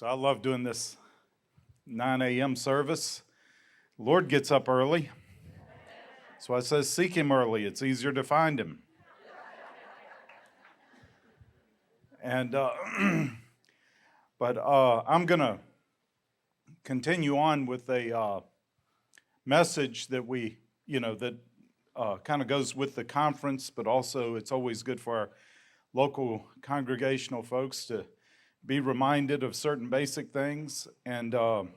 So I love doing this 9 a.m. service. The Lord gets up early. That's why it says seek him early. It's easier to find him. And I'm going to continue on with a message that kind of goes with the conference, but also it's always good for our local congregational folks to be reminded of certain basic things. And then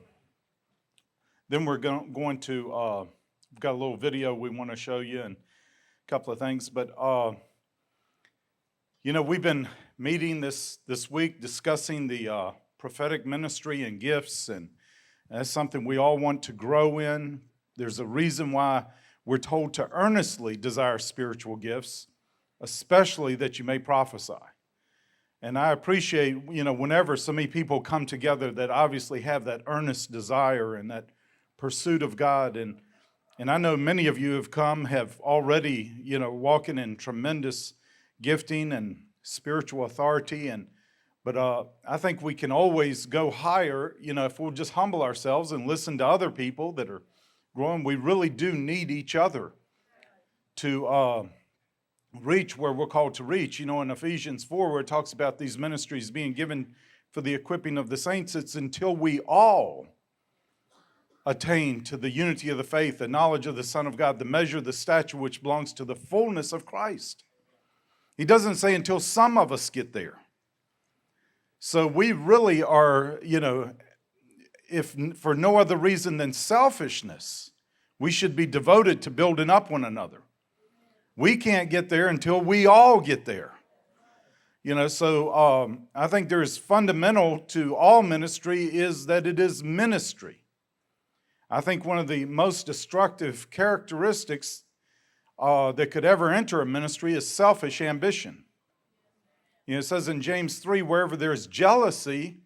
we're going to, we've got a little video we want to show you and a couple of things. But, we've been meeting this week discussing the prophetic ministry and gifts, and that's something we all want to grow in. There's a reason why we're told to earnestly desire spiritual gifts, especially that you may prophesy. And I appreciate, whenever so many people come together that obviously have that earnest desire and that pursuit of God. And I know many of you have already, walking in tremendous gifting and spiritual authority. But I think we can always go higher, if we'll just humble ourselves and listen to other people that are growing. We really do need each other to reach where we're called to reach. In Ephesians 4, where it talks about these ministries being given for the equipping of the saints, it's until we all attain to the unity of the faith, the knowledge of the Son of God, the measure of the stature which belongs to the fullness of Christ. He doesn't say until some of us get there. So we really are, if for no other reason than selfishness, we should be devoted to building up one another. We can't get there until we all get there. So I think there's fundamental to all ministry is that it is ministry. I think one of the most destructive characteristics that could ever enter a ministry is selfish ambition. It says in James 3, wherever there is jealousy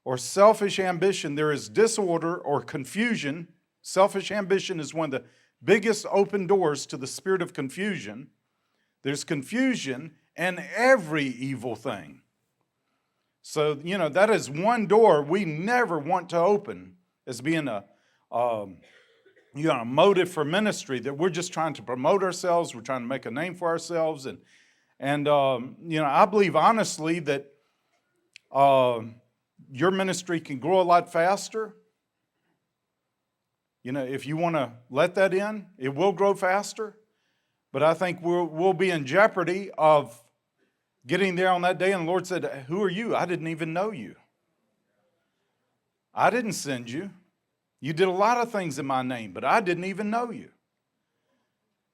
or selfish ambition, there is disorder or confusion. Selfish ambition is one of the biggest open doors to the spirit of confusion. There's confusion and every evil thing. So, that is one door we never want to open as being a motive for ministry, that we're just trying to promote ourselves, we're trying to make a name for ourselves. And I believe honestly that your ministry can grow a lot faster. If you want to let that in, it will grow faster. But I think we'll be in jeopardy of getting there on that day. And the Lord said, who are you? I didn't even know you. I didn't send you. You did a lot of things in my name, but I didn't even know you.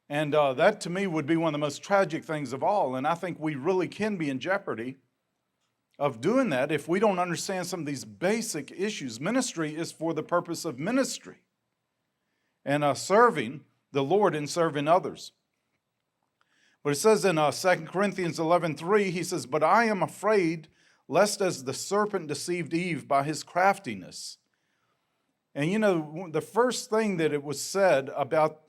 And that to me would be one of the most tragic things of all. And I think we really can be in jeopardy of doing that if we don't understand some of these basic issues. Ministry is for the purpose of ministry and serving the Lord and serving others. But it says in 2 Corinthians 11:3, he says, but I am afraid lest as the serpent deceived Eve by his craftiness. And the first thing that it was said about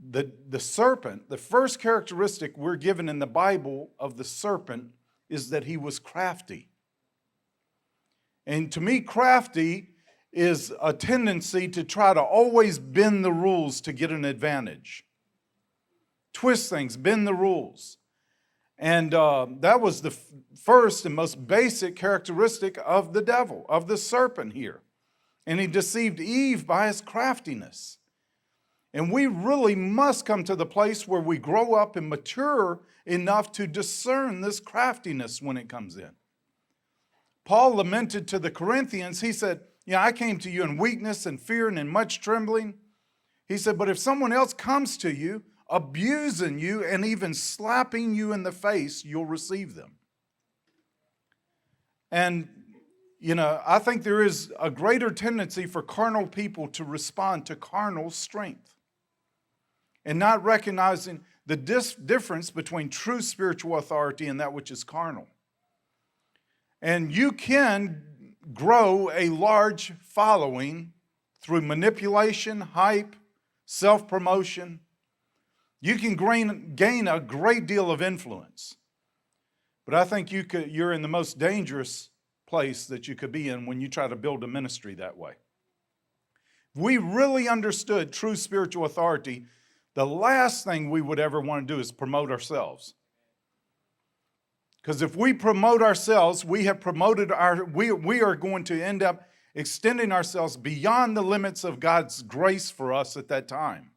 the serpent, the first characteristic we're given in the Bible of the serpent is that he was crafty. And to me, crafty is a tendency to try to always bend the rules to get an advantage. Twist things, bend the rules. And that was the first and most basic characteristic of the devil, of the serpent here. And he deceived Eve by his craftiness. And we really must come to the place where we grow up and mature enough to discern this craftiness when it comes in. Paul lamented to the Corinthians, he said, I came to you in weakness and fear and in much trembling. He said, but if someone else comes to you, abusing you and even slapping you in the face, you'll receive them. And I think there is a greater tendency for carnal people to respond to carnal strength and not recognizing the difference between true spiritual authority and that which is carnal. And you can grow a large following through manipulation, hype, self-promotion. You can gain a great deal of influence. But I think you're in the most dangerous place that you could be in when you try to build a ministry that way. If we really understood true spiritual authority, the last thing we would ever want to do is promote ourselves. Because if we promote ourselves, we have promoted we are going to end up extending ourselves beyond the limits of God's grace for us at that time.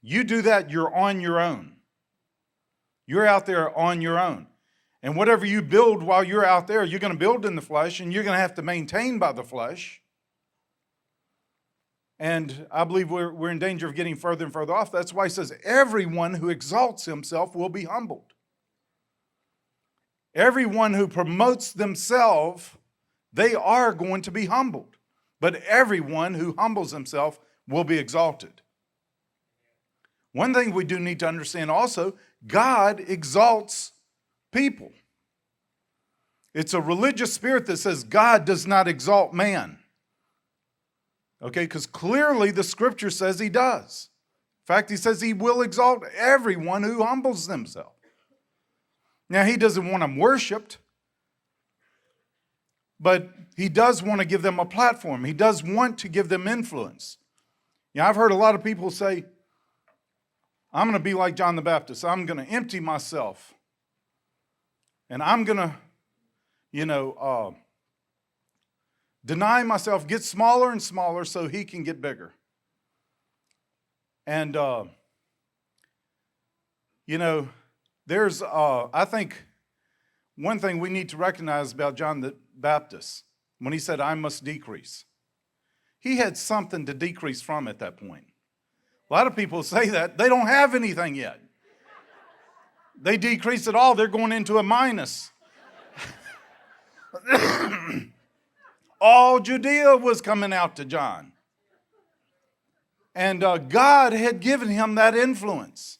You do that, you're on your own. You're out there on your own. And whatever you build while you're out there, you're going to build in the flesh, and you're going to have to maintain by the flesh. And I believe we're in danger of getting further and further off. That's why he says, everyone who exalts himself will be humbled. Everyone who promotes themselves, they are going to be humbled. But everyone who humbles himself will be exalted. One thing we do need to understand also, God exalts people. It's a religious spirit that says God does not exalt man. Okay, because clearly the scripture says he does. In fact, he says he will exalt everyone who humbles themselves. Now, he doesn't want them worshiped, but he does want to give them a platform. He does want to give them influence. I've heard a lot of people say, I'm going to be like John the Baptist. I'm going to empty myself. And I'm going to, deny myself, get smaller and smaller so he can get bigger. And, there's, I think, one thing we need to recognize about John the Baptist, when he said, I must decrease. He had something to decrease from at that point. A lot of people say that. They don't have anything yet. They decrease it all. They're going into a minus. All Judea was coming out to John. And God had given him that influence.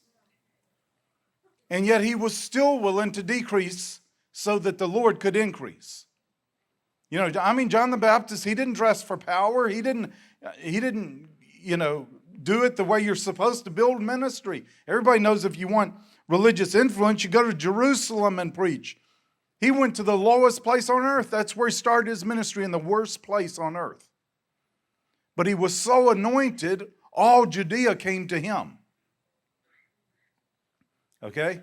And yet he was still willing to decrease so that the Lord could increase. John the Baptist, he didn't dress for power. He didn't, do it the way you're supposed to build ministry. Everybody knows if you want religious influence, you go to Jerusalem and preach. He went to the lowest place on earth. That's where he started his ministry, in the worst place on earth. But he was so anointed, all Judea came to him. Okay?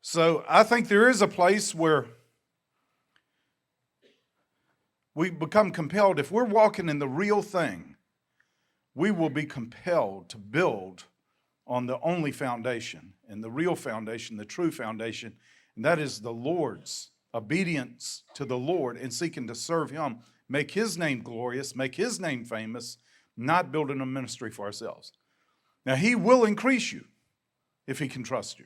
So I think there is a place where we become compelled. If we're walking in the real thing, we will be compelled to build on the only foundation, and the real foundation, the true foundation, and that is the Lord's obedience to the Lord and seeking to serve him, make his name glorious, make his name famous, not building a ministry for ourselves. Now, he will increase you if he can trust you.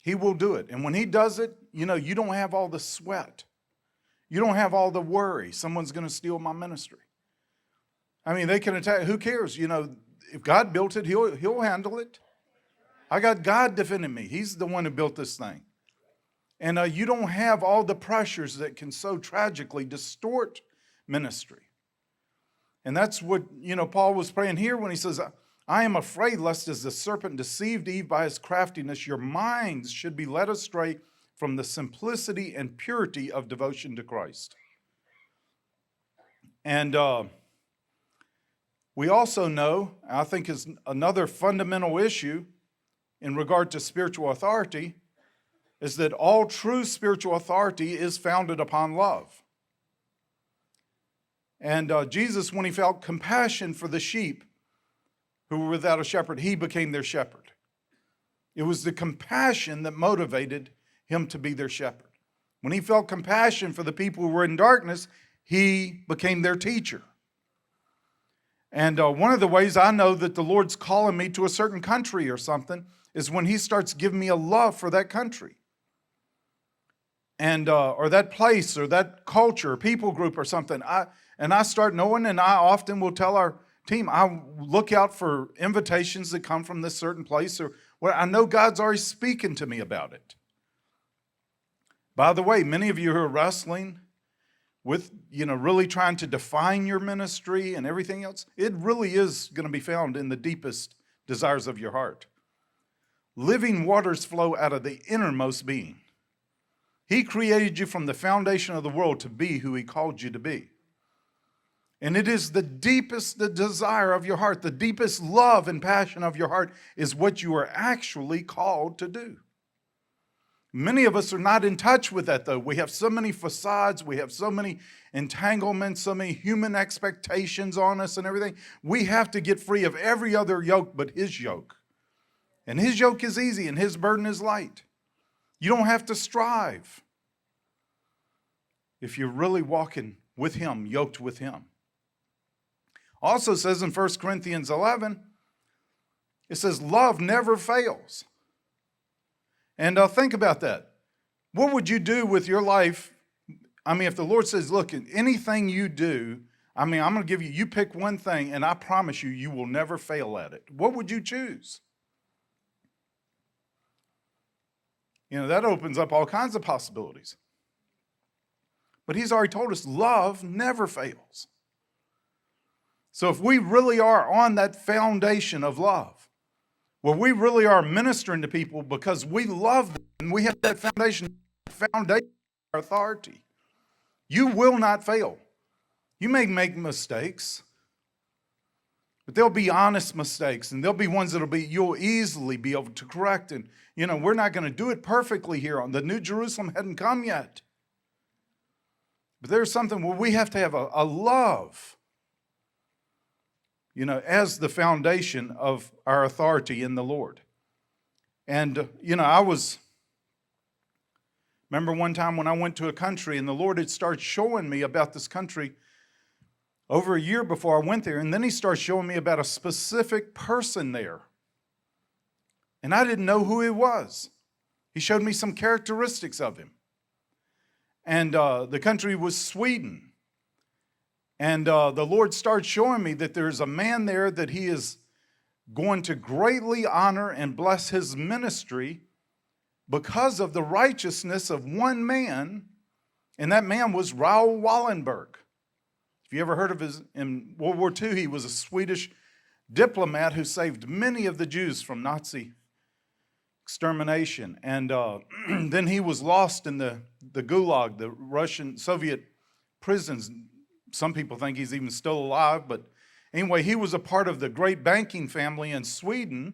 He will do it. And when he does it, you don't have all the sweat. You don't have all the worry. Someone's going to steal my ministry. They can attack. Who cares? If God built it, he'll handle it. I got God defending me. He's the one who built this thing. And you don't have all the pressures that can so tragically distort ministry. And that's what, Paul was praying here when he says, I am afraid lest as the serpent deceived Eve by his craftiness, your minds should be led astray from the simplicity and purity of devotion to Christ. And we also know, I think is another fundamental issue in regard to spiritual authority, is that all true spiritual authority is founded upon love. And Jesus, when he felt compassion for the sheep who were without a shepherd, he became their shepherd. It was the compassion that motivated him to be their shepherd. When he felt compassion for the people who were in darkness, he became their teacher. And one of the ways I know that the Lord's calling me to a certain country or something is when he starts giving me a love for that country. And or that place or that culture or people group or something. I start knowing, and I often will tell our team, I look out for invitations that come from this certain place, or where I know God's already speaking to me about it. By the way, many of you who are wrestling with, really trying to define your ministry and everything else, it really is going to be found in the deepest desires of your heart. Living waters flow out of the innermost being. He created you from the foundation of the world to be who He called you to be. And it is the deepest the desire of your heart, the deepest love and passion of your heart is what you are actually called to do. Many of us are not in touch with that, though. We have so many facades, we have so many entanglements, so many human expectations on us and everything. We have to get free of every other yoke but His yoke. And His yoke is easy and His burden is light. You don't have to strive if you're really walking with Him, yoked with Him. Also says in 1 Corinthians 11, it says, love never fails. And think about that. What would you do with your life? I mean, if the Lord says, look, anything you do, I'm going to give you, you pick one thing, and I promise you, you will never fail at it. What would you choose? That opens up all kinds of possibilities. But He's already told us love never fails. So if we really are on that foundation of love, where we really are ministering to people because we love them and we have that foundation of authority, you will not fail. You may make mistakes, but there'll be honest mistakes, and there'll be ones you'll easily be able to correct. And we're not going to do it perfectly here. The New Jerusalem hadn't come yet. But there's something where we have to have a love, as the foundation of our authority in the Lord. And, remember one time when I went to a country and the Lord had started showing me about this country over a year before I went there. And then He started showing me about a specific person there. And I didn't know who he was. He showed me some characteristics of him. And the country was Sweden. And the Lord started showing me that there's a man there that He is going to greatly honor and bless his ministry because of the righteousness of one man, and that man was Raoul Wallenberg. If you ever heard of in World War II, he was a Swedish diplomat who saved many of the Jews from Nazi extermination. And then he was lost in the Gulag, the Russian, Soviet prisons. Some people think he's even still alive, but anyway, he was a part of the great banking family in Sweden.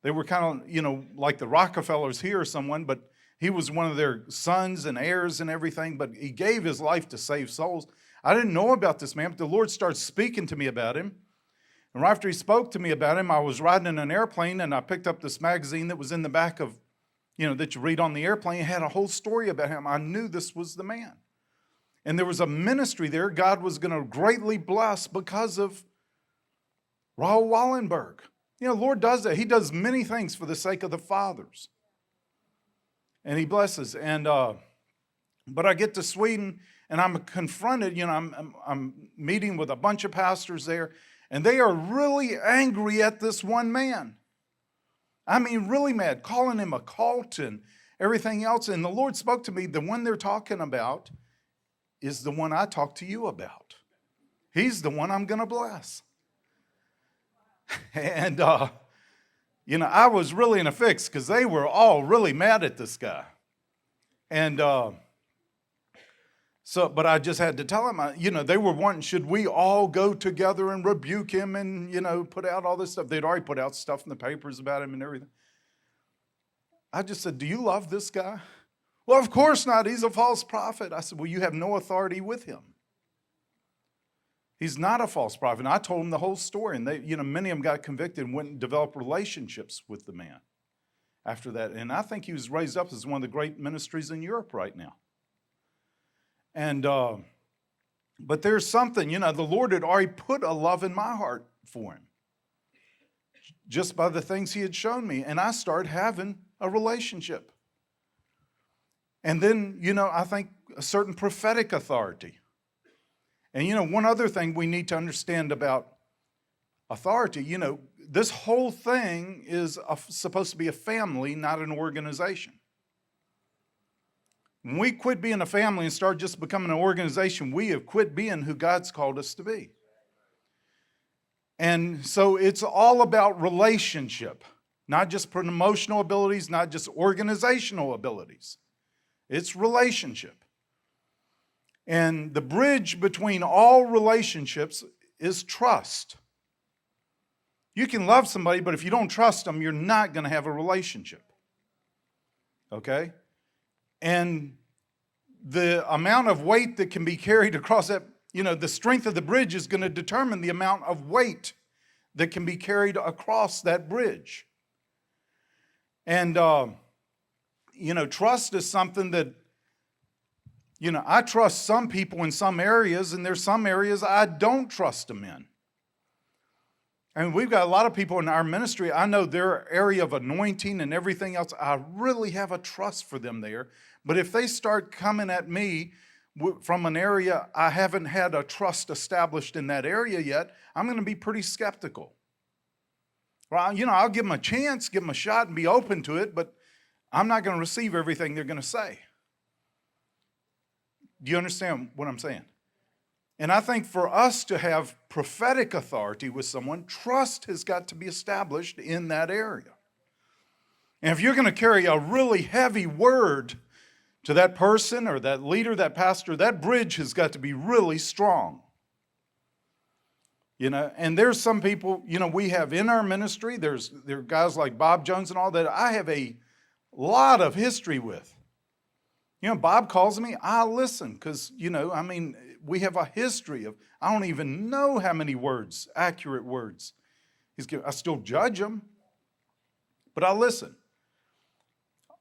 They were kind of, like the Rockefellers here or someone, but he was one of their sons and heirs and everything, but he gave his life to save souls. I didn't know about this man, but the Lord started speaking to me about him. And right after He spoke to me about him, I was riding in an airplane, and I picked up this magazine that was in the back of, that you read on the airplane. It had a whole story about him. I knew this was the man. And there was a ministry there God was going to greatly bless because of Raoul Wallenberg. The Lord does that. He does many things for the sake of the fathers. And He blesses. And but I get to Sweden, and I'm confronted. I'm meeting with a bunch of pastors there, and they are really angry at this one man. I mean, really mad, calling him a cult and everything else. And the Lord spoke to me, the one they're talking about is the one I talked to you about. He's the one I'm going to bless. And, I was really in a fix because they were all really mad at this guy. And but I just had to tell him, they were wanting, should we all go together and rebuke him and, put out all this stuff. They'd already put out stuff in the papers about him and everything. I just said, do you love this guy? Well, of course not. He's a false prophet. I said, well, you have no authority with him. He's not a false prophet. And I told him the whole story. And they, many of them got convicted and went and developed relationships with the man after that. And I think he was raised up as one of the great ministries in Europe right now. And, but there's something, the Lord had already put a love in my heart for him. Just by the things He had shown me. And I started having a relationship. And then, I think a certain prophetic authority. And, one other thing we need to understand about authority, this whole thing is supposed to be a family, not an organization. When we quit being a family and start just becoming an organization, we have quit being who God's called us to be. And so it's all about relationship, not just promotional abilities, not just organizational abilities. It's relationship. And the bridge between all relationships is trust. You can love somebody, but if you don't trust them, you're not going to have a relationship. Okay? And the amount of weight that can be carried across that, the strength of the bridge is going to determine the amount of weight that can be carried across that bridge. And, trust is something that, I trust some people in some areas, and there's some areas I don't trust them in. I mean, we've got a lot of people in our ministry. I know their area of anointing and everything else. I really have a trust for them there. But if they start coming at me from an area I haven't had a trust established in that area yet, I'm going to be pretty skeptical. Well, I'll give them a chance, give them a shot and be open to it, but I'm not going to receive everything they're going to say. Do you understand what I'm saying? And I think for us to have prophetic authority with someone, trust has got to be established in that area. And if you're going to carry a really heavy word to that person or that leader, that pastor, that bridge has got to be really strong. And there's some people, we have in our ministry, there are guys like Bob Jones and all that I have a lot of history with. Bob calls me, I listen because, we have a history of, I don't even know how many words, accurate words. I still judge them, but I listen.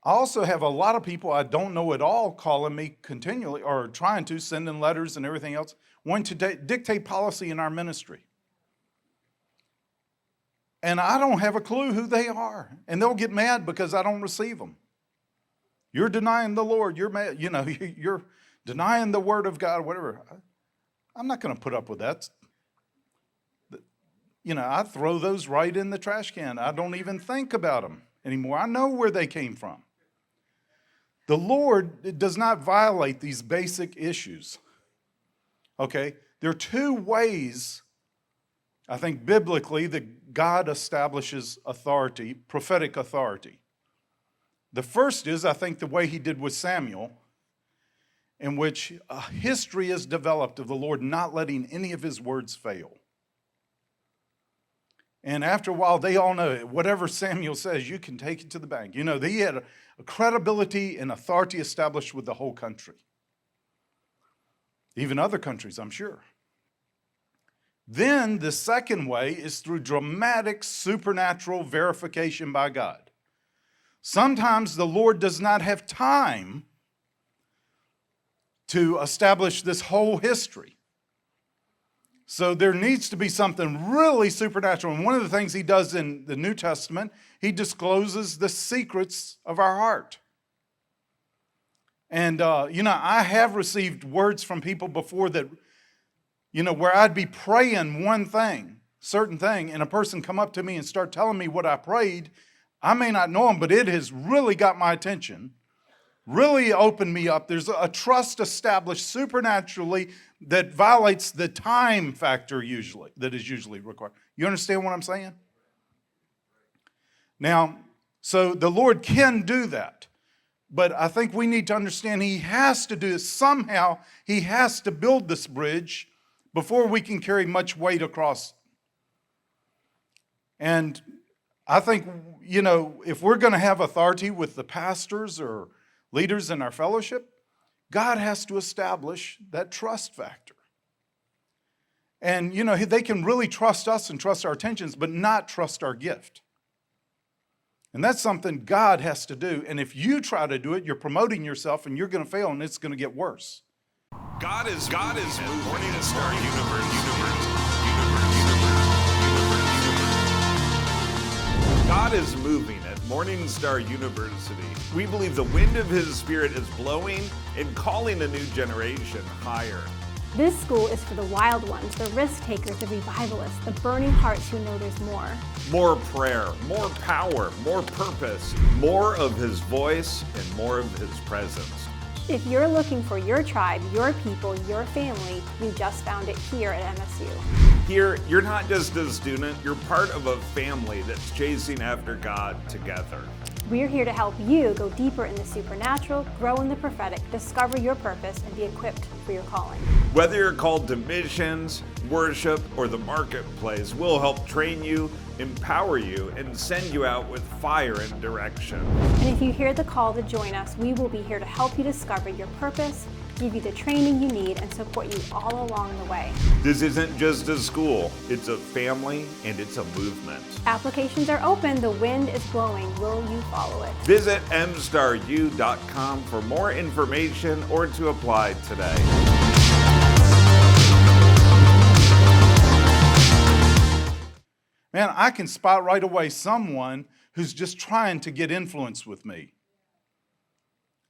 I also have a lot of people I don't know at all calling me continually or trying to, sending letters and everything else, wanting to dictate policy in our ministry. And I don't have a clue who they are. And they'll get mad because I don't receive them. You're denying the Lord. You're mad. You're denying the word of God, whatever. I'm not going to put up with that. I throw those right in the trash can. I don't even think about them anymore. I know where they came from. The Lord does not violate these basic issues. Okay? There are two ways, I think, biblically, that God establishes authority, prophetic authority. The first is, I think, the way he did with Samuel, in which a history is developed of the Lord not letting any of his words fail. And after a while, they all know whatever Samuel says, you can take it to the bank. He had a credibility and authority established with the whole country. Even other countries, I'm sure. Then the second way is through dramatic supernatural verification by God. Sometimes the Lord does not have time to establish this whole history. So there needs to be something really supernatural. And one of the things he does in the New Testament, he discloses the secrets of our heart. And, I have received words from people before that, where I'd be praying one thing, certain thing, and a person come up to me and start telling me what I prayed. I may not know them, but it has really got my attention, really opened me up. There's a trust established supernaturally that violates the time factor that is usually required. You understand what I'm saying? Now, so the Lord can do that, but I think we need to understand he has to do it. Somehow he has to build this bridge before we can carry much weight across. And I think, if we're going to have authority with the pastors or leaders in our fellowship, God has to establish that trust factor. And, they can really trust us and trust our intentions, but not trust our gift. And that's something God has to do. And if you try to do it, you're promoting yourself and you're going to fail and it's going to get worse. God is Morning Star Universe. God is moving at Morning Star University. We believe the wind of his spirit is blowing and calling a new generation higher. This school is for the wild ones, the risk takers, the revivalists, the burning hearts who know there's more. More prayer, more power, more purpose, more of his voice, and more of his presence. If you're looking for your tribe, your people, your family, you just found it here at MSU. Here, you're not just a student, you're part of a family that's chasing after God together. We're here to help you go deeper in the supernatural, grow in the prophetic, discover your purpose, and be equipped for your calling. Whether you're called to missions, worship, or the marketplace, we'll help train you, empower you, and send you out with fire and direction. And if you hear the call to join us, we will be here to help you discover your purpose, give you the training you need, and support you all along the way. This isn't just a school, it's a family and it's a movement. Applications are open, the wind is blowing. Will you follow it? Visit mstaru.com for more information or to apply today. Man, I can spot right away someone who's just trying to get influence with me.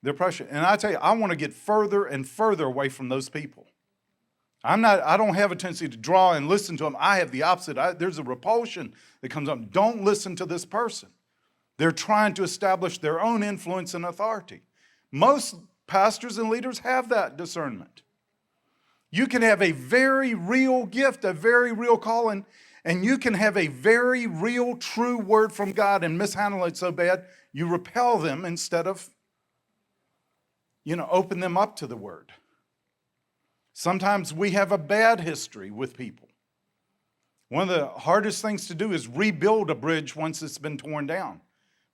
They're pressure. And I tell you, I want to get further and further away from those people. I don't have a tendency to draw and listen to them. I have the opposite. There's a repulsion that comes up. Don't listen to this person. They're trying to establish their own influence and authority. Most pastors and leaders have that discernment. You can have a very real gift, a very real calling, and you can have a very real, true word from God and mishandle it so bad you repel them instead of open them up to the word. Sometimes we have a bad history with people. One of the hardest things to do is rebuild a bridge once it's been torn down.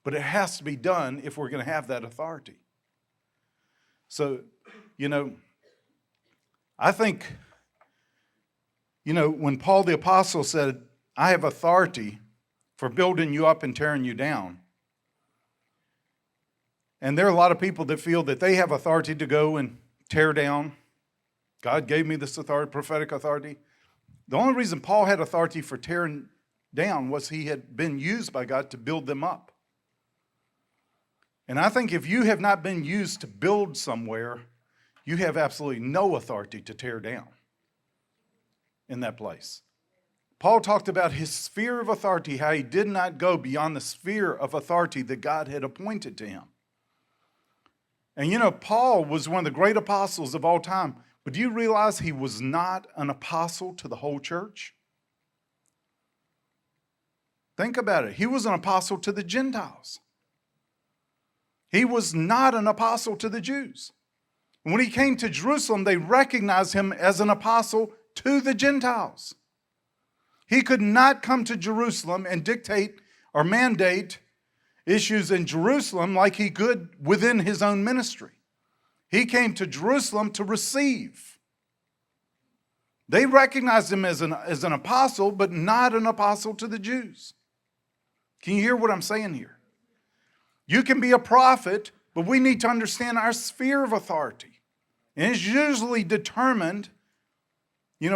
But it has to be done if we're going to have that authority. So, I think, when Paul the Apostle said, I have authority for building you up and tearing you down, and there are a lot of people that feel that they have authority to go and tear down. God gave me this authority, prophetic authority. The only reason Paul had authority for tearing down was he had been used by God to build them up. And I think if you have not been used to build somewhere, you have absolutely no authority to tear down in that place. Paul talked about his sphere of authority, how he did not go beyond the sphere of authority that God had appointed to him. And Paul was one of the great apostles of all time, but do you realize he was not an apostle to the whole church? Think about it. He was an apostle to the Gentiles. He was not an apostle to the Jews. When he came to Jerusalem, they recognized him as an apostle to the Gentiles. He could not come to Jerusalem and dictate or mandate issues in Jerusalem like he could within his own ministry. He came to Jerusalem to receive. They recognized him as an apostle, but not an apostle to the Jews. Can you hear what I'm saying here? You can be a prophet, but we need to understand our sphere of authority. And it's usually determined,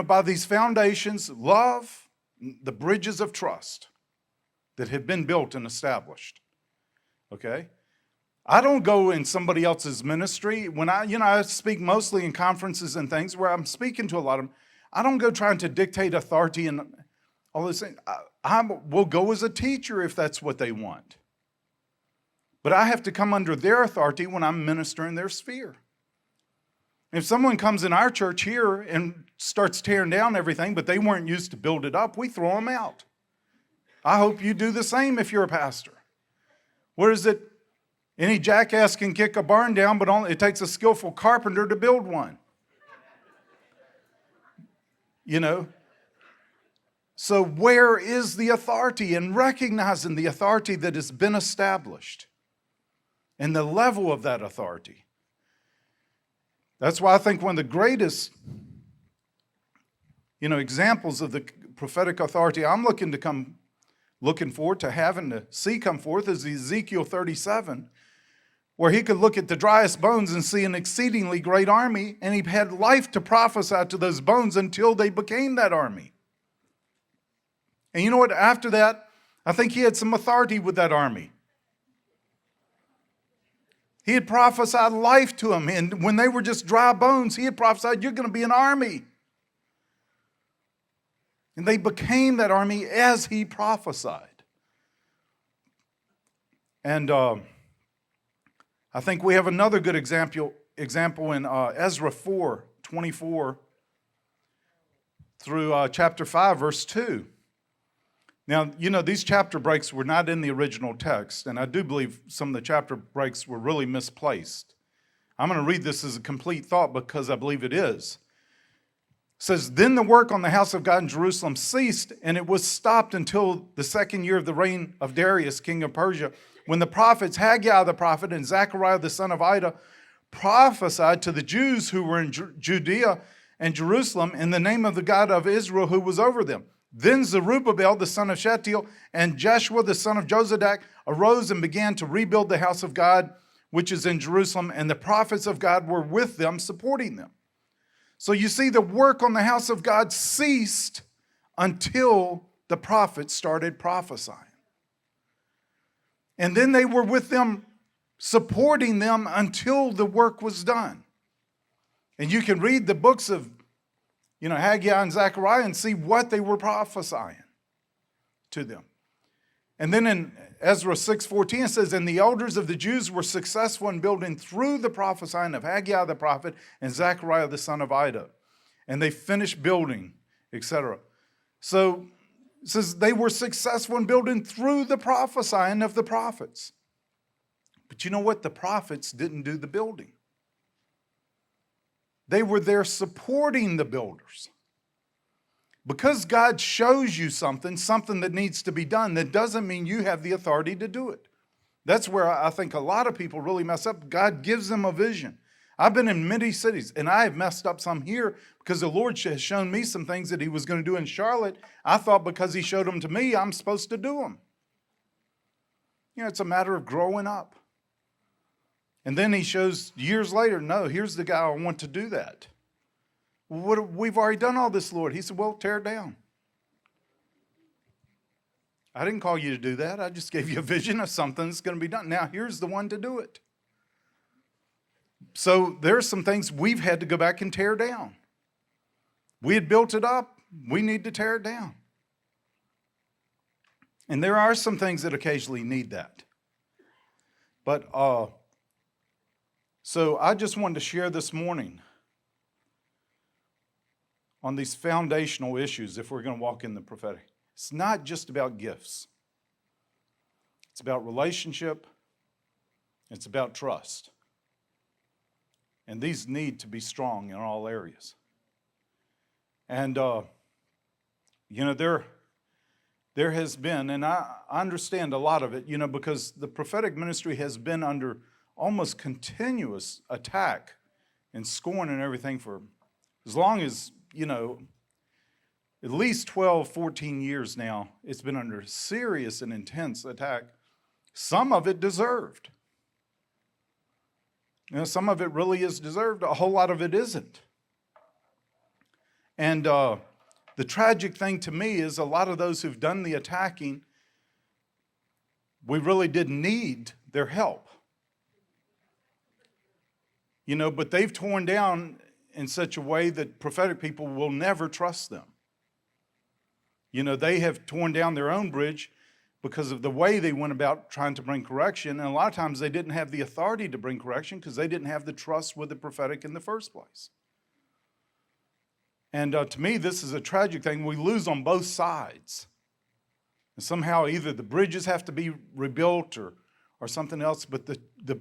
by these foundations, love, the bridges of trust that have been built and established. Okay? I don't go in somebody else's ministry. When I speak mostly in conferences and things where I'm speaking to a lot of them, I don't go trying to dictate authority and all this thing. I will go as a teacher if that's what they want. But I have to come under their authority when I'm ministering their sphere. If someone comes in our church here and starts tearing down everything, but they weren't used to build it up, we throw them out. I hope you do the same if you're a pastor. What is it? Any jackass can kick a barn down, but it takes a skillful carpenter to build one. So where is the authority? And recognizing the authority that has been established and the level of that authority. That's why I think one of the greatest, examples of the prophetic authority I'm looking forward to having to see come forth is Ezekiel 37, where he could look at the driest bones and see an exceedingly great army, and he had life to prophesy to those bones until they became that army. And you know what? After that, I think he had some authority with that army. He had prophesied life to them, and when they were just dry bones, he had prophesied, you're going to be an army. And they became that army as he prophesied. And I think we have another good example in Ezra 4:24 through chapter 5, verse 2. Now, these chapter breaks were not in the original text, and I do believe some of the chapter breaks were really misplaced. I'm going to read this as a complete thought because I believe it is. It says, "Then the work on the house of God in Jerusalem ceased, and it was stopped until the second year of the reign of Darius, king of Persia, when the prophets Haggai the prophet and Zechariah the son of Iddo prophesied to the Jews who were in Judea and Jerusalem in the name of the God of Israel who was over them. Then Zerubbabel the son of Shealtiel and Jeshua the son of Jozadak arose and began to rebuild the house of God, which is in Jerusalem, and the prophets of God were with them, supporting them." So you see, the work on the house of God ceased until the prophets started prophesying. And then they were with them, supporting them until the work was done. And you can read the books of, Haggai and Zechariah and see what they were prophesying to them. And then in Ezra 6:14 it says, "And the elders of the Jews were successful in building through the prophesying of Haggai the prophet and Zechariah the son of Iddo. And they finished building," etc. So it says they were successful in building through the prophesying of the prophets. But you know what? The prophets didn't do the building. They were there supporting the builders. Because God shows you something that needs to be done, that doesn't mean you have the authority to do it. That's where I think a lot of people really mess up. God gives them a vision. I've been in many cities, and I have messed up some here because the Lord has shown me some things that he was going to do in Charlotte. I thought because he showed them to me, I'm supposed to do them. It's a matter of growing up. And then he shows years later, no, here's the guy I want to do that. We've already done all this, Lord. He said, well, tear it down. I didn't call you to do that. I just gave you a vision of something that's going to be done. Now, here's the one to do it. So there's some things we've had to go back and tear down. We had built it up. We need to tear it down. And there are some things that occasionally need that. But, so I just wanted to share this morning on these foundational issues if we're going to walk in the prophetic. It's not just about gifts. It's about relationship. It's about trust. And these need to be strong in all areas. And, there has been, and I understand a lot of it, because the prophetic ministry has been under almost continuous attack and scorn and everything for as long as, at least 12, 14 years now. It's been under serious and intense attack. Some of it deserved. Some of it really is deserved. A whole lot of it isn't. And the tragic thing to me is a lot of those who've done the attacking, we really didn't need their help. But they've torn down in such a way that prophetic people will never trust them. They have torn down their own bridge because of the way they went about trying to bring correction. And a lot of times they didn't have the authority to bring correction because they didn't have the trust with the prophetic in the first place. And to me, this is a tragic thing. We lose on both sides. And somehow either the bridges have to be rebuilt or something else. But the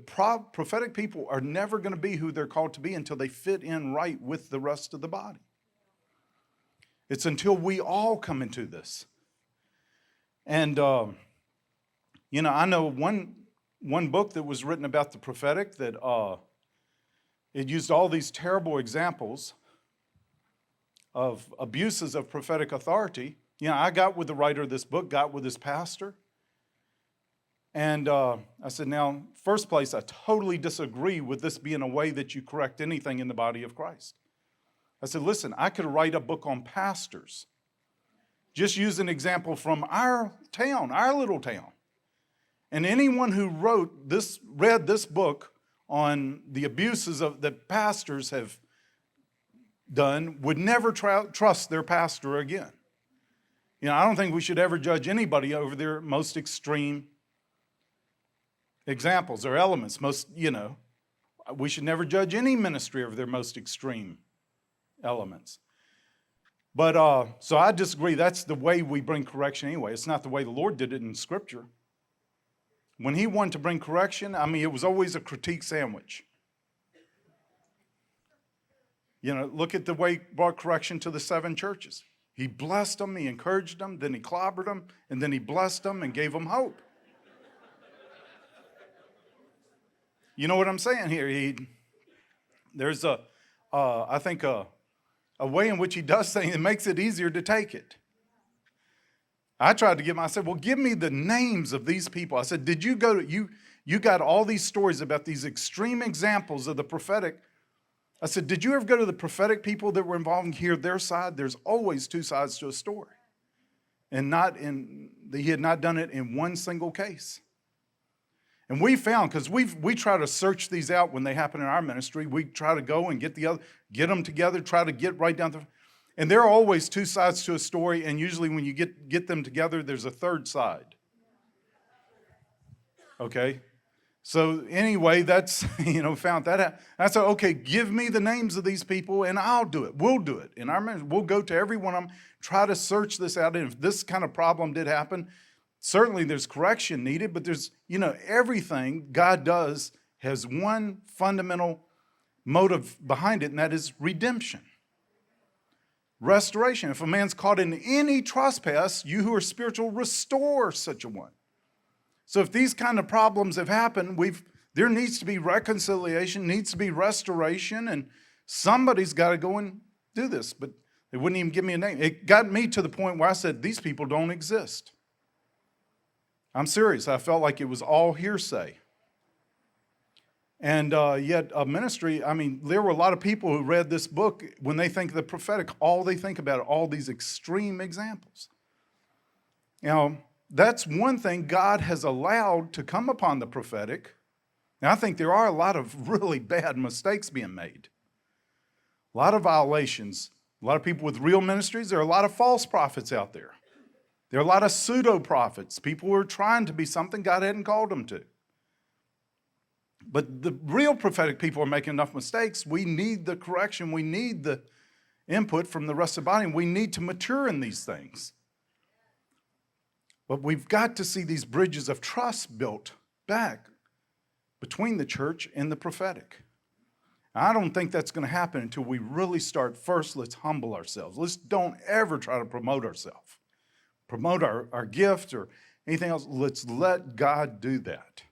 prophetic people are never going to be who they're called to be until they fit in right with the rest of the body. It's until we all come into this. And, I know one book that was written about the prophetic that it used all these terrible examples of abuses of prophetic authority. I got with the writer of this book, got with his pastor. And I said, now, first place, I totally disagree with this being a way that you correct anything in the body of Christ. I said, listen, I could write a book on pastors. Just use an example from our town, our little town. And anyone who read this book on the abuses that pastors have done would never trust their pastor again. I don't think we should ever judge anybody over their most extreme examples or elements. We should never judge any ministry over their most extreme elements. But so I disagree. That's the way we bring correction anyway. It's not the way the Lord did it in Scripture. When he wanted to bring correction, I mean, it was always a critique sandwich. You know, look at the way he brought correction to the 7 churches. He blessed them, he encouraged them, then he clobbered them, and then he blessed them and gave them hope. You know what I'm saying here? There's I think a way in which he does things that makes it easier to take it. I tried to get I said, well, give me the names of these people. I said, did you go to, you got all these stories about these extreme examples of the prophetic. I said, did you ever go to the prophetic people that were involved and hear their side? There's always 2 sides to a story. And he had not done it in one single case. And we found, because we try to search these out when they happen in our ministry. We try to go and get them together, try to get right down to, and there are always 2 sides to a story, and usually when you get them together, there's a third side. Okay? So anyway, that's, found that out. I said, okay, give me the names of these people and I'll do it. We'll do it. In our ministry, we'll go to every one of them, try to search this out. And if this kind of problem did happen, certainly there's correction needed, but there's, everything God does has one fundamental motive behind it, and that is redemption. Restoration. If a man's caught in any trespass, you who are spiritual, restore such a one. So if these kind of problems have happened, there needs to be reconciliation, needs to be restoration, and somebody's got to go and do this. But they wouldn't even give me a name. It got me to the point where I said, these people don't exist. I'm serious. I felt like it was all hearsay. And yet a ministry, there were a lot of people who read this book, when they think of the prophetic, all they think about are all these extreme examples. That's one thing God has allowed to come upon the prophetic. And I think there are a lot of really bad mistakes being made. A lot of violations. A lot of people with real ministries. There are a lot of false prophets out there. There are a lot of pseudo-prophets. People who are trying to be something God hadn't called them to. But the real prophetic people are making enough mistakes. We need the correction. We need the input from the rest of the body. And we need to mature in these things. But we've got to see these bridges of trust built back between the church and the prophetic. I don't think that's going to happen until we really start. First, let's humble ourselves. Let's don't ever try to promote ourselves, promote our gift or anything else. Let's let God do that.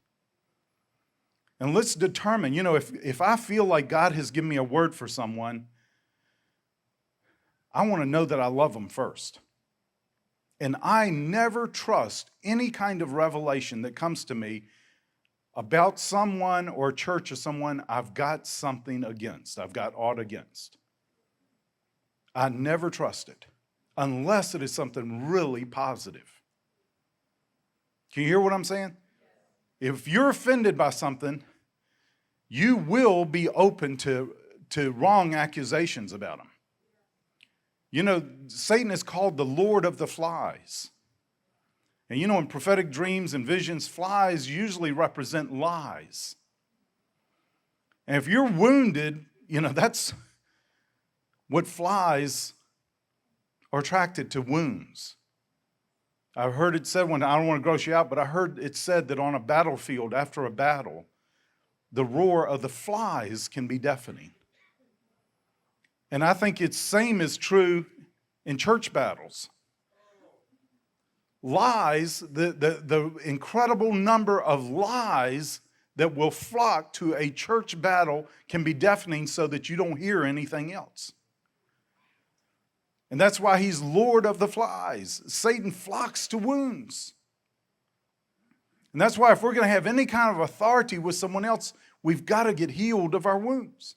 And let's determine, if I feel like God has given me a word for someone, I want to know that I love them first. And I never trust any kind of revelation that comes to me about someone or a church or someone I've got something against. I've got aught against. I never trust it unless it is something really positive. Can you hear what I'm saying? If you're offended by something, you will be open to wrong accusations about them. Satan is called the Lord of the flies. And in prophetic dreams and visions, flies usually represent lies. And if you're wounded, that's what flies are attracted to, wounds. I've heard it said, I don't want to gross you out, but I heard it said that on a battlefield, after a battle, the roar of the flies can be deafening. And I think it's same is true in church battles. Lies, the incredible number of lies that will flock to a church battle can be deafening so that you don't hear anything else. And that's why he's Lord of the flies. Satan flocks to wounds. And that's why if we're going to have any kind of authority with someone else, we've got to get healed of our wounds.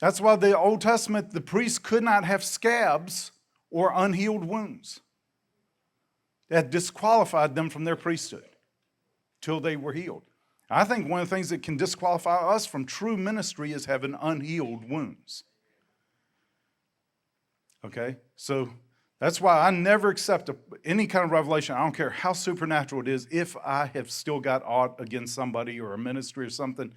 That's why the Old Testament, the priests could not have scabs or unhealed wounds. That disqualified them from their priesthood till they were healed. I think one of the things that can disqualify us from true ministry is having unhealed wounds. Okay? So that's why I never accept any kind of revelation. I don't care how supernatural it is, if I have still got aught against somebody or a ministry or something.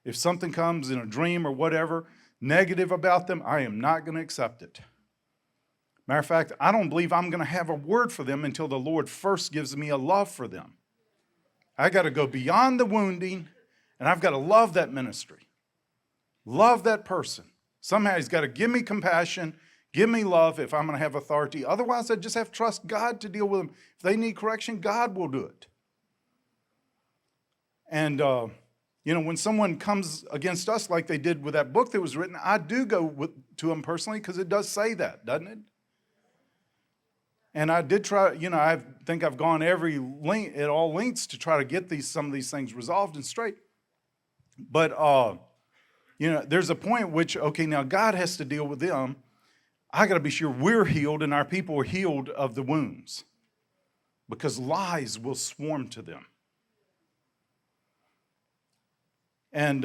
If something comes in a dream or whatever, negative about them, I am not going to accept it. Matter of fact, I don't believe I'm going to have a word for them until the Lord first gives me a love for them. I got to go beyond the wounding, and I've got to love that ministry. Love that person. Somehow he's got to give me compassion, give me love if I'm going to have authority. Otherwise, I just have to trust God to deal with them. If they need correction, God will do it. And, when someone comes against us like they did with that book that was written, I do go to them personally because it does say that, doesn't it? And I did try, I think I've gone at all lengths to try to get some of these things resolved and straight. But, there's a point which, okay, now God has to deal with them. I got to be sure we're healed and our people are healed of the wounds, because lies will swarm to them. And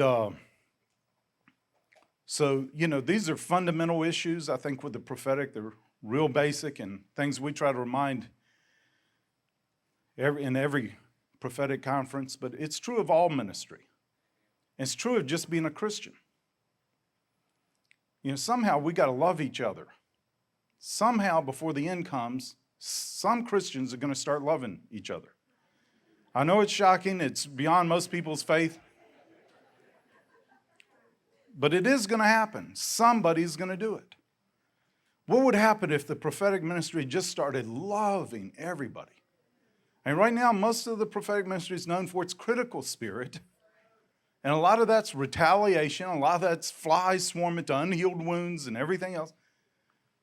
so, these are fundamental issues, I think, with the prophetic. They're real basic and things we try to remind in every prophetic conference, but it's true of all ministry. It's true of just being a Christian. Somehow we got to love each other. Somehow before the end comes, some Christians are going to start loving each other. I know it's shocking. It's beyond most people's faith. But it is going to happen. Somebody's going to do it. What would happen if the prophetic ministry just started loving everybody? And right now, most of the prophetic ministry is known for its critical spirit. And a lot of that's retaliation. A lot of that's flies swarming to unhealed wounds and everything else.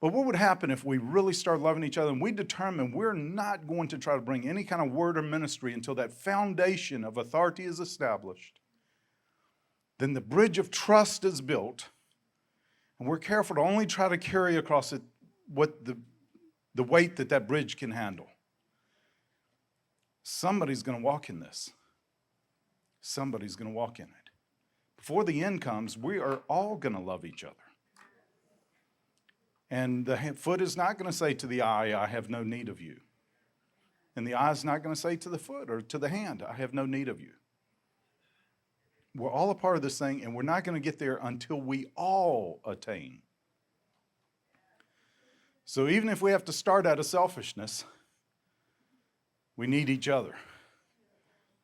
But what would happen if we really start loving each other and we determine we're not going to try to bring any kind of word or ministry until that foundation of authority is established? Then the bridge of trust is built, and we're careful to only try to carry across it what the weight that bridge can handle. Somebody's going to walk in this. Somebody's going to walk in it. Before the end comes, we are all going to love each other. And the foot is not going to say to the eye, I have no need of you. And the eye is not going to say to the foot or to the hand, I have no need of you. We're all a part of this thing, and we're not going to get there until we all attain. So even if we have to start out of selfishness, we need each other.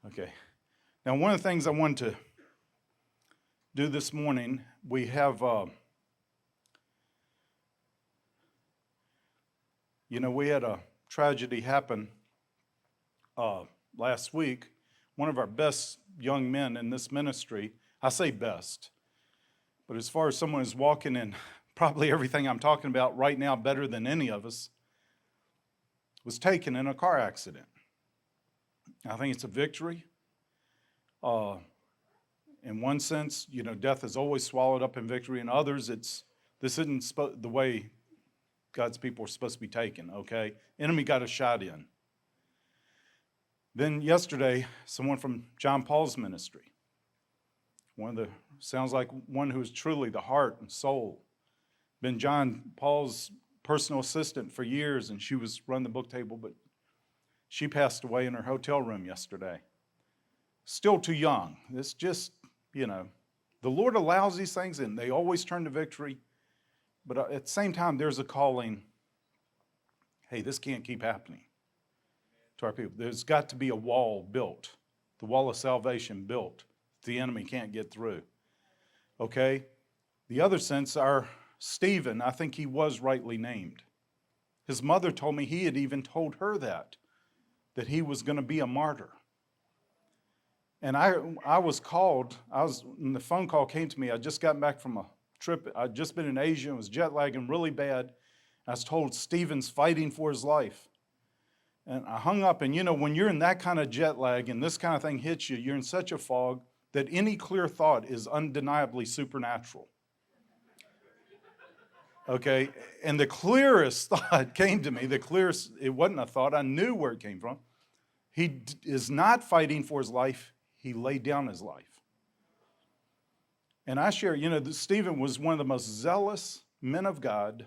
Okay. Now, one of the things I wanted to do this morning, we have, we had a tragedy happen last week. One of our best young men in this ministry, I say best, but as far as someone who's walking in probably everything I'm talking about right now better than any of us, was taken in a car accident. I think it's a victory. In one sense, death is always swallowed up in victory. In others, this isn't the way God's people are supposed to be taken, okay? Enemy got a shot in. Then yesterday, someone from John Paul's ministry, sounds like one who is truly the heart and soul, been John Paul's personal assistant for years, and she was running the book table, but she passed away in her hotel room yesterday. Still too young. It's just, the Lord allows these things, and they always turn to victory. But at the same time, there's a calling, hey, this can't keep happening to our people. There's got to be a wall built, the wall of salvation built. The enemy can't get through. Okay? The other sense, our Stephen, I think he was rightly named. His mother told me he had even told her that he was going to be a martyr. And I was called, when the phone call came to me, I just gotten back from a trip. I'd just been in Asia and was jet lagging really bad. I was told Stephen's fighting for his life. And I hung up, and when you're in that kind of jet lag and this kind of thing hits you, you're in such a fog that any clear thought is undeniably supernatural. Okay? And the clearest thought came to me, it wasn't a thought, I knew where it came from. He is not fighting for his life, he laid down his life. And I share, Stephen was one of the most zealous men of God.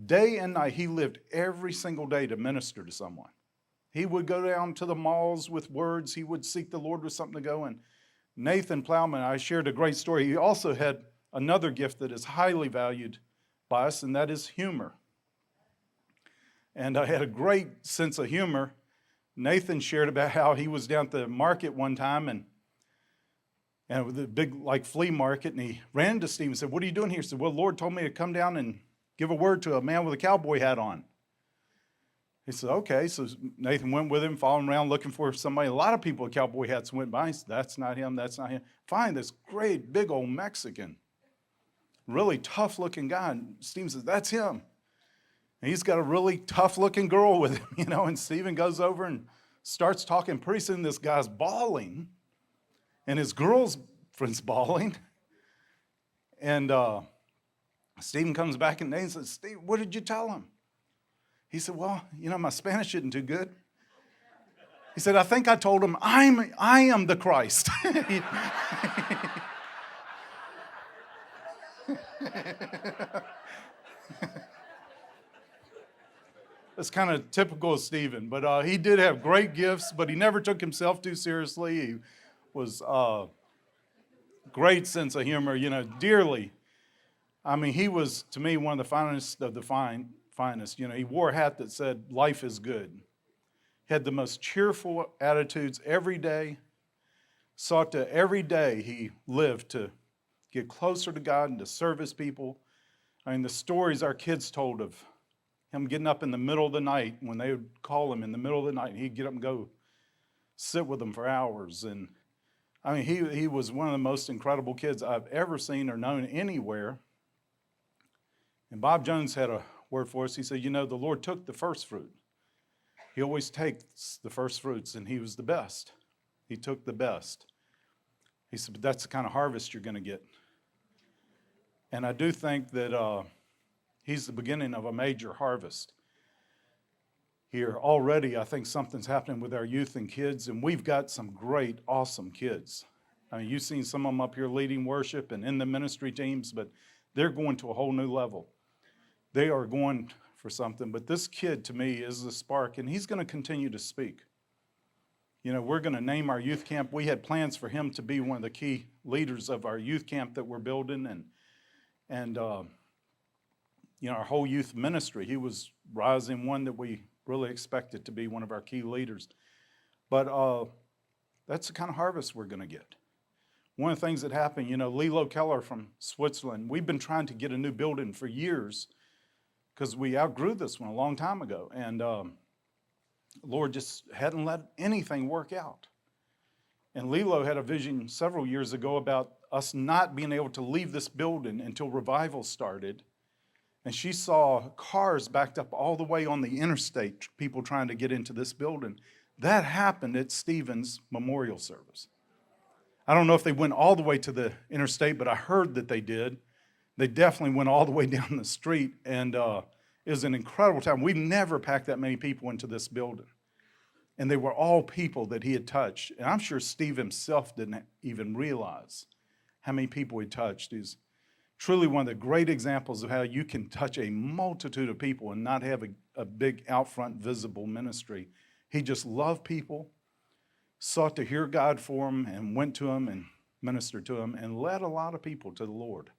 Day and night, he lived every single day to minister to someone. He would go down to the malls with words. He would seek the Lord with something to go. And Nathan Plowman, I shared a great story. He also had another gift that is highly valued by us, and that is humor. And I had a great sense of humor. Nathan shared about how he was down at the market one time and with a big flea market, and he ran into Steve and said, "What are you doing here?" He said, "Well, the Lord told me to come down and give a word to a man with a cowboy hat on." He said, "Okay." So Nathan went with him, following around looking for somebody. A lot of people with cowboy hats went by. He said, "That's not him, that's not him." Find this great big old Mexican, really tough looking guy. And Stephen says, "That's him." And he's got a really tough looking girl with him, and Stephen goes over and starts talking. Pretty soon this guy's bawling, and his girlfriend's bawling. And Stephen comes back and Nathan says, "Steve, what did you tell him?" He said, "Well, my Spanish isn't too good." He said, "I think I told him I am the Christ." That's kind of typical of Stephen, but he did have great gifts, but he never took himself too seriously. He was great sense of humor, dearly. I mean, he was, to me, one of the finest of the finest. He wore a hat that said, "Life is good." He had the most cheerful attitudes every day. Sought to, every day he lived to get closer to God and to serve his people. I mean, the stories our kids told of him getting up in the middle of the night, when they would call him in the middle of the night, he'd get up and go sit with them for hours. And I mean, he was one of the most incredible kids I've ever seen or known anywhere. And Bob Jones had a word for us. He said, the Lord took the first fruit. He always takes the first fruits, and he was the best. He took the best. He said, but that's the kind of harvest you're going to get. And I do think that he's the beginning of a major harvest here. Already, I think something's happening with our youth and kids, and we've got some great, awesome kids. I mean, you've seen some of them up here leading worship and in the ministry teams, but they're going to a whole new level. They are going for something, but this kid, to me, is the spark, and he's going to continue to speak. We're going to name our youth camp. We had plans for him to be one of the key leaders of our youth camp that we're building, and our whole youth ministry. He was rising one that we really expected to be one of our key leaders. But that's the kind of harvest we're going to get. One of the things that happened, Lilo Keller from Switzerland, we've been trying to get a new building for years because we outgrew this one a long time ago. And Lord just hadn't let anything work out. And Lilo had a vision several years ago about us not being able to leave this building until revival started. And she saw cars backed up all the way on the interstate, people trying to get into this building. That happened at Stephen's memorial service. I don't know if they went all the way to the interstate, but I heard that they did. They definitely went all the way down the street, and it was an incredible time. We've never packed that many people into this building. And they were all people that he had touched. And I'm sure Steve himself didn't even realize how many people he touched. He's truly one of the great examples of how you can touch a multitude of people and not have a big out front visible ministry. He just loved people, sought to hear God for them, and went to them and ministered to them and led a lot of people to the Lord.